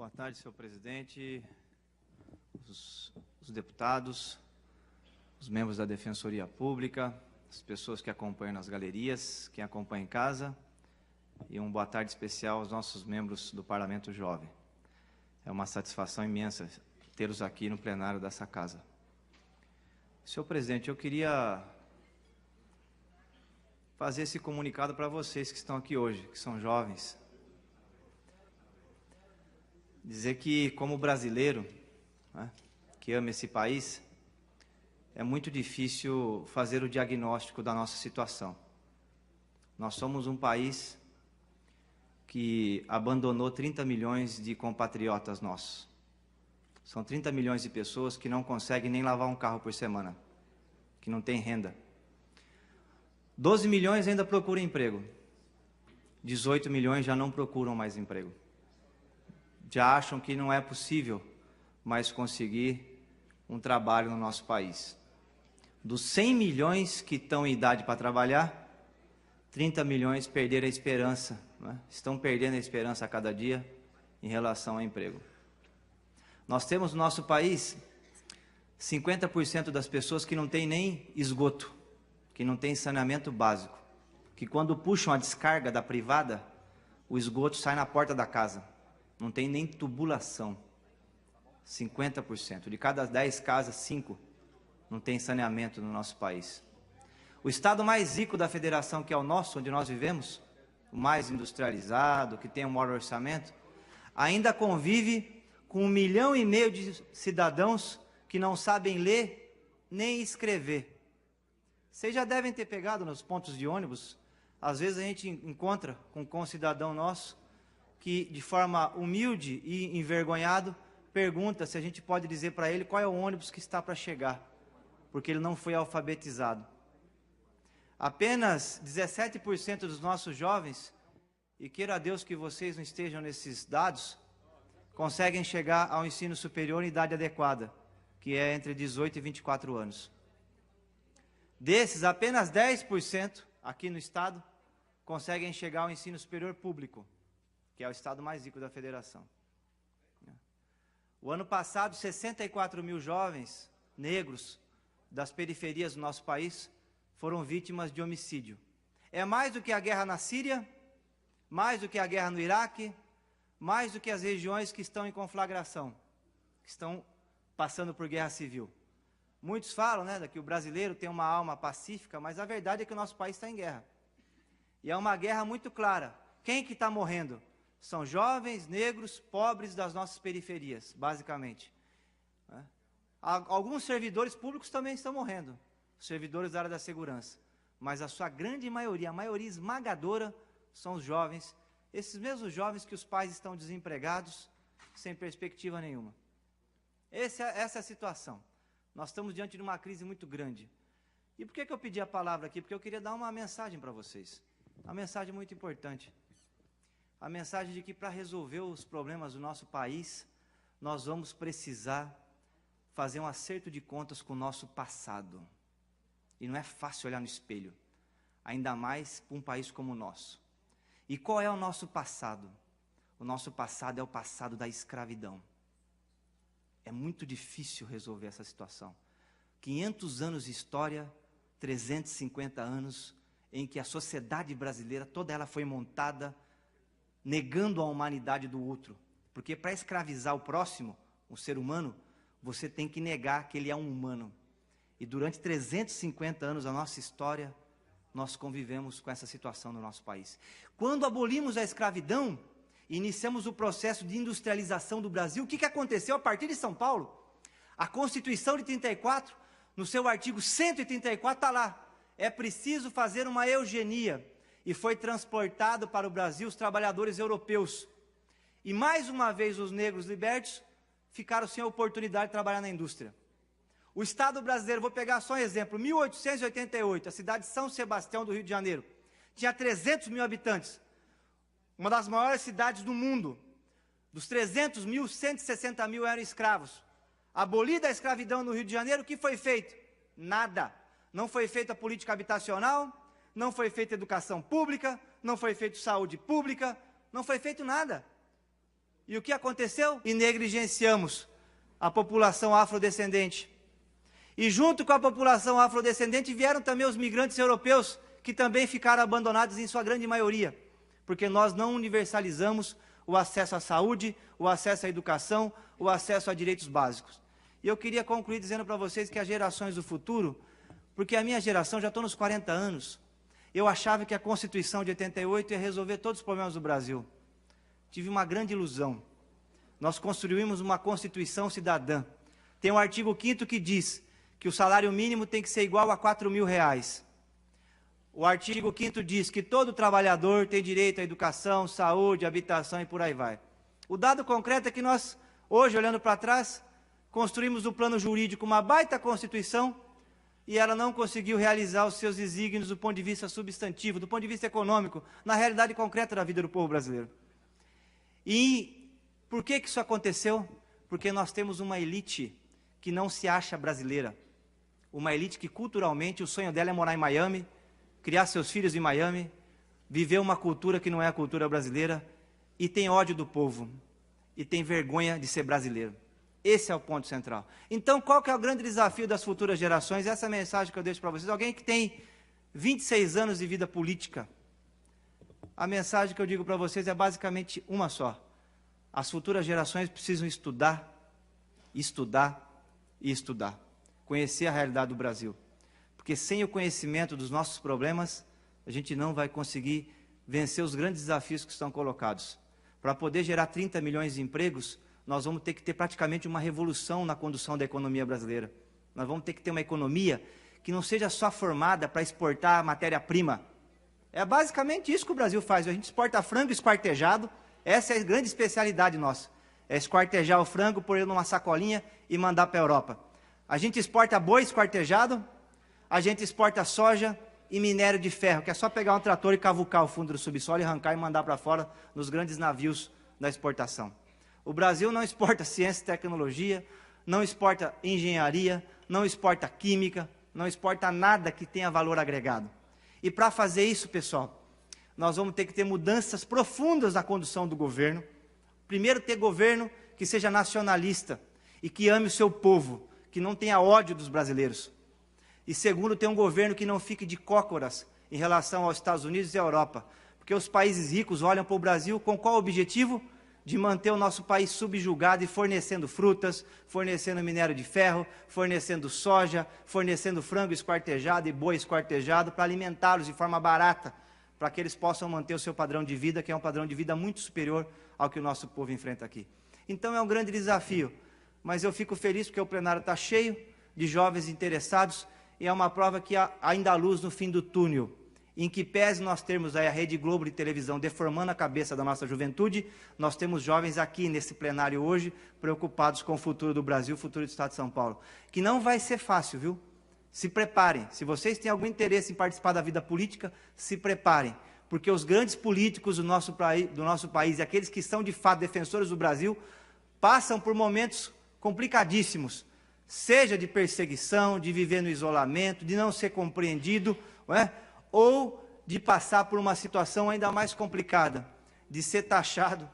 Boa tarde, senhor presidente, os deputados, os membros da Defensoria Pública, as pessoas que acompanham nas galerias, quem acompanha em casa, e uma boa tarde especial aos nossos membros do Parlamento Jovem. É uma satisfação imensa tê-los aqui no plenário dessa casa. Senhor presidente, eu queria fazer esse comunicado para vocês que estão aqui hoje, que são jovens. Dizer que, como brasileiro, né, que ama esse país, é muito difícil fazer o diagnóstico da nossa situação. Nós somos um país que abandonou 30 milhões de compatriotas nossos. São 30 milhões de pessoas que não conseguem nem lavar um carro por semana, que não têm renda. 12 milhões ainda procuram emprego. 18 milhões já não procuram mais emprego. Já acham que não é possível mais conseguir um trabalho no nosso país. Dos 100 milhões que estão em idade para trabalhar, 30 milhões perderam a esperança, né? Estão perdendo a esperança a cada dia em relação ao emprego. Nós temos no nosso país 50% das pessoas que não têm nem esgoto, que não têm saneamento básico, que quando puxam a descarga da privada, o esgoto sai na porta da casa. Não tem nem tubulação. 50%. De cada 10 casas, 5 não tem saneamento no nosso país. O estado mais rico da federação, que é o nosso, onde nós vivemos, o mais industrializado, que tem o maior orçamento, ainda convive com 1,5 milhão de cidadãos que não sabem ler nem escrever. Vocês já devem ter pegado nos pontos de ônibus, às vezes a gente encontra com um cidadão nosso que, de forma humilde e envergonhado, pergunta se a gente pode dizer para ele qual é o ônibus que está para chegar, porque ele não foi alfabetizado. Apenas 17% dos nossos jovens, e queira Deus que vocês não estejam nesses dados, conseguem chegar ao ensino superior em idade adequada, que é entre 18 e 24 anos. Desses, apenas 10% aqui no estado conseguem chegar ao ensino superior público, que é o estado mais rico da federação. O ano passado, 64 mil jovens negros das periferias do nosso país foram vítimas de homicídio. É mais do que a guerra na Síria, mais do que a guerra no Iraque, mais do que as regiões que estão em conflagração, que estão passando por guerra civil. Muitos falam, né, que o brasileiro tem uma alma pacífica, mas a verdade é que o nosso país está em guerra. E é uma guerra muito clara. Quem que está morrendo? São jovens, negros, pobres das nossas periferias, basicamente. Alguns servidores públicos também estão morrendo, servidores da área da segurança. Mas a sua grande maioria, a maioria esmagadora, são os jovens, esses mesmos jovens que os pais estão desempregados, sem perspectiva nenhuma. Essa é a situação. Nós estamos diante de uma crise muito grande. E por que eu pedi a palavra aqui? Porque eu queria dar uma mensagem para vocês. Uma mensagem muito importante. A mensagem de que para resolver os problemas do nosso país, nós vamos precisar fazer um acerto de contas com o nosso passado. E não é fácil olhar no espelho, ainda mais para um país como o nosso. E qual é o nosso passado? O nosso passado é o passado da escravidão. É muito difícil resolver essa situação. 500 anos de história, 350 anos, em que a sociedade brasileira, toda ela foi montada negando a humanidade do outro. Porque para escravizar o próximo, o ser humano, você tem que negar que ele é um humano. E durante 350 anos da nossa história, nós convivemos com essa situação no nosso país. Quando abolimos a escravidão, iniciamos o processo de industrialização do Brasil. O que aconteceu a partir de São Paulo? A Constituição de 34, no seu artigo 134, está lá. É preciso fazer uma eugenia. E foi transportado para o Brasil os trabalhadores europeus. E mais uma vez os negros libertos ficaram sem a oportunidade de trabalhar na indústria. O Estado brasileiro, vou pegar só um exemplo, 1888, a cidade de São Sebastião do Rio de Janeiro, tinha 300 mil habitantes, uma das maiores cidades do mundo. Dos 300 mil, 160 mil eram escravos. Abolida a escravidão no Rio de Janeiro, o que foi feito? Nada. Não foi feita política habitacional, não foi feita educação pública, não foi feita saúde pública, não foi feito nada. E o que aconteceu? E negligenciamos a população afrodescendente. E junto com a população afrodescendente vieram também os migrantes europeus, que também ficaram abandonados em sua grande maioria, porque nós não universalizamos o acesso à saúde, o acesso à educação, o acesso a direitos básicos. E eu queria concluir dizendo para vocês que as gerações do futuro, porque a minha geração, já estou nos 40 anos, eu achava que a Constituição de 88 ia resolver todos os problemas do Brasil. Tive uma grande ilusão. Nós construímos uma Constituição cidadã. Tem um artigo 5º que diz que o salário mínimo tem que ser igual a R$4.000. O artigo 5º diz que todo trabalhador tem direito à educação, saúde, habitação e por aí vai. O dado concreto é que nós, hoje, olhando para trás, construímos no plano jurídico uma baita Constituição e ela não conseguiu realizar os seus desígnios do ponto de vista substantivo, do ponto de vista econômico, na realidade concreta da vida do povo brasileiro. E por que isso aconteceu? Porque nós temos uma elite que não se acha brasileira. Uma elite que culturalmente o sonho dela é morar em Miami, criar seus filhos em Miami, viver uma cultura que não é a cultura brasileira e tem ódio do povo e tem vergonha de ser brasileiro. Esse é o ponto central. Então, qual que é o grande desafio das futuras gerações? Essa é a mensagem que eu deixo para vocês. Alguém que tem 26 anos de vida política, a mensagem que eu digo para vocês é basicamente uma só. As futuras gerações precisam estudar, estudar e estudar. Conhecer a realidade do Brasil. Porque sem o conhecimento dos nossos problemas, a gente não vai conseguir vencer os grandes desafios que estão colocados. Para poder gerar 30 milhões de empregos, nós vamos ter que ter praticamente uma revolução na condução da economia brasileira. Nós vamos ter que ter uma economia que não seja só formada para exportar matéria-prima. É basicamente isso que o Brasil faz. A gente exporta frango esquartejado, essa é a grande especialidade nossa. É esquartejar o frango, pôr ele numa sacolinha e mandar para a Europa. A gente exporta boi esquartejado, a gente exporta soja e minério de ferro, que é só pegar um trator e cavucar o fundo do subsolo e arrancar e mandar para fora nos grandes navios da exportação. O Brasil não exporta ciência e tecnologia, não exporta engenharia, não exporta química, não exporta nada que tenha valor agregado. E para fazer isso, pessoal, nós vamos ter que ter mudanças profundas na condução do governo. Primeiro, ter governo que seja nacionalista e que ame o seu povo, que não tenha ódio dos brasileiros. E segundo, ter um governo que não fique de cócoras em relação aos Estados Unidos e à Europa. Porque os países ricos olham para o Brasil com qual objetivo? De manter o nosso país subjugado e fornecendo frutas, fornecendo minério de ferro, fornecendo soja, fornecendo frango esquartejado e boi esquartejado para alimentá-los de forma barata, para que eles possam manter o seu padrão de vida, que é um padrão de vida muito superior ao que o nosso povo enfrenta aqui. Então é um grande desafio, mas eu fico feliz porque o plenário está cheio de jovens interessados e é uma prova que há ainda há luz no fim do túnel. Em que pese nós termos aí a Rede Globo de televisão deformando a cabeça da nossa juventude, nós temos jovens aqui nesse plenário hoje preocupados com o futuro do Brasil, o futuro do Estado de São Paulo. Que não vai ser fácil, viu? Se preparem. Se vocês têm algum interesse em participar da vida política, se preparem. Porque os grandes políticos do nosso país e aqueles que são de fato defensores do Brasil, passam por momentos complicadíssimos. Seja de perseguição, de viver no isolamento, de não ser compreendido, não é? Ou de passar por uma situação ainda mais complicada, de ser taxado,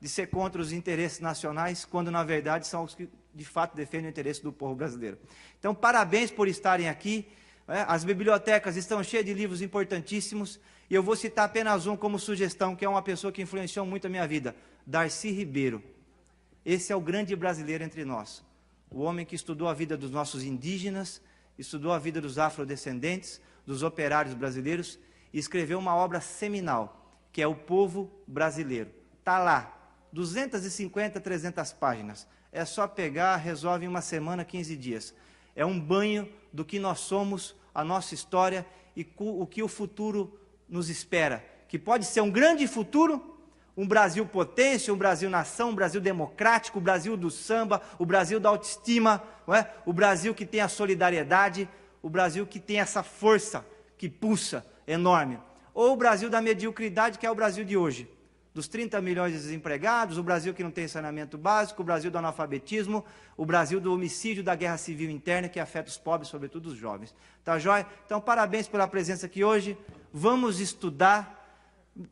de ser contra os interesses nacionais, quando na verdade são os que de fato defendem o interesse do povo brasileiro. Então, parabéns por estarem aqui, as bibliotecas estão cheias de livros importantíssimos, e eu vou citar apenas um como sugestão, que é uma pessoa que influenciou muito a minha vida, Darcy Ribeiro. Esse é o grande brasileiro entre nós, o homem que estudou a vida dos nossos indígenas, estudou a vida dos afrodescendentes, dos operários brasileiros, e escreveu uma obra seminal, que é O Povo Brasileiro. Está lá, 250, 300 páginas. É só pegar, resolve em uma semana, 15 dias. É um banho do que nós somos, a nossa história e o que o futuro nos espera. Que pode ser um grande futuro, um Brasil potência, um Brasil nação, um Brasil democrático, o Brasil do samba, o Brasil da autoestima, não é? O Brasil que tem a solidariedade, o Brasil que tem essa força que pulsa enorme. Ou o Brasil da mediocridade, que é o Brasil de hoje. Dos 30 milhões de desempregados, o Brasil que não tem saneamento básico, o Brasil do analfabetismo, o Brasil do homicídio, da guerra civil interna, que afeta os pobres, sobretudo os jovens. Tá joia? Então, parabéns pela presença aqui hoje. Vamos estudar,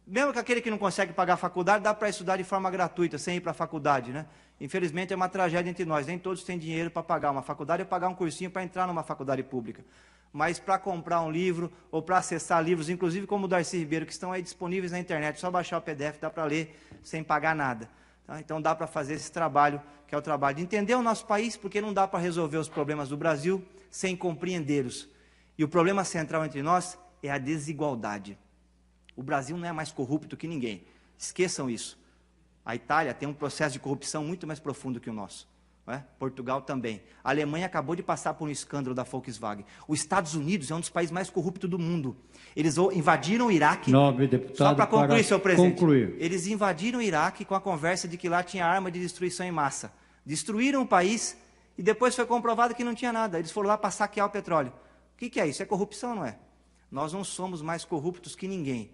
Mesmo que aquele que não consegue pagar a faculdade, dá para estudar de forma gratuita, sem ir para a faculdade, né? Infelizmente é uma tragédia entre nós, nem todos têm dinheiro para pagar uma faculdade ou pagar um cursinho para entrar numa faculdade pública. Mas para comprar um livro ou para acessar livros, inclusive como o Darcy Ribeiro, que estão aí disponíveis na internet, só baixar o PDF, dá para ler sem pagar nada. Tá? Então dá para fazer esse trabalho, que é o trabalho de entender o nosso país, porque não dá para resolver os problemas do Brasil sem compreendê-los. E o problema central entre nós é a desigualdade. O Brasil não é mais corrupto que ninguém. Esqueçam isso. A Itália tem um processo de corrupção muito mais profundo que o nosso. Não é? Portugal também. A Alemanha acabou de passar por um escândalo da Volkswagen. Os Estados Unidos é um dos países mais corruptos do mundo. Eles invadiram o Iraque... Nobre deputado, só para concluir, senhor presidente. Concluir. Eles invadiram o Iraque com a conversa de que lá tinha arma de destruição em massa. Destruíram o país e depois foi comprovado que não tinha nada. Eles foram lá para saquear o petróleo. O que é isso? É corrupção, não é? Nós não somos mais corruptos que ninguém.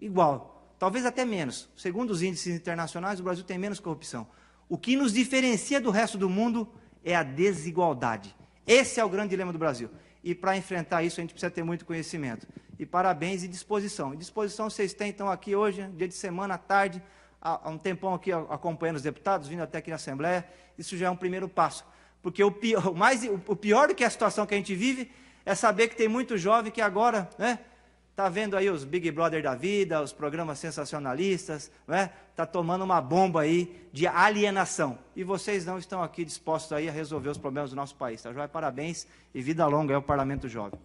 Igual, talvez até menos. Segundo os índices internacionais, o Brasil tem menos corrupção. O que nos diferencia do resto do mundo é a desigualdade. Esse é o grande dilema do Brasil. E para enfrentar isso, a gente precisa ter muito conhecimento. E parabéns e disposição. E disposição vocês têm, então, aqui hoje, dia de semana, à tarde, há um tempão aqui acompanhando os deputados, vindo até aqui na Assembleia. Isso já é um primeiro passo. Porque o pior do que a situação que a gente vive é saber que tem muito jovem que agora... né, está vendo aí os Big Brother da vida, os programas sensacionalistas, né? Está tomando uma bomba aí de alienação. E vocês não estão aqui dispostos aí a resolver os problemas do nosso país. Tá joia? Parabéns e vida longa ao Parlamento Jovem.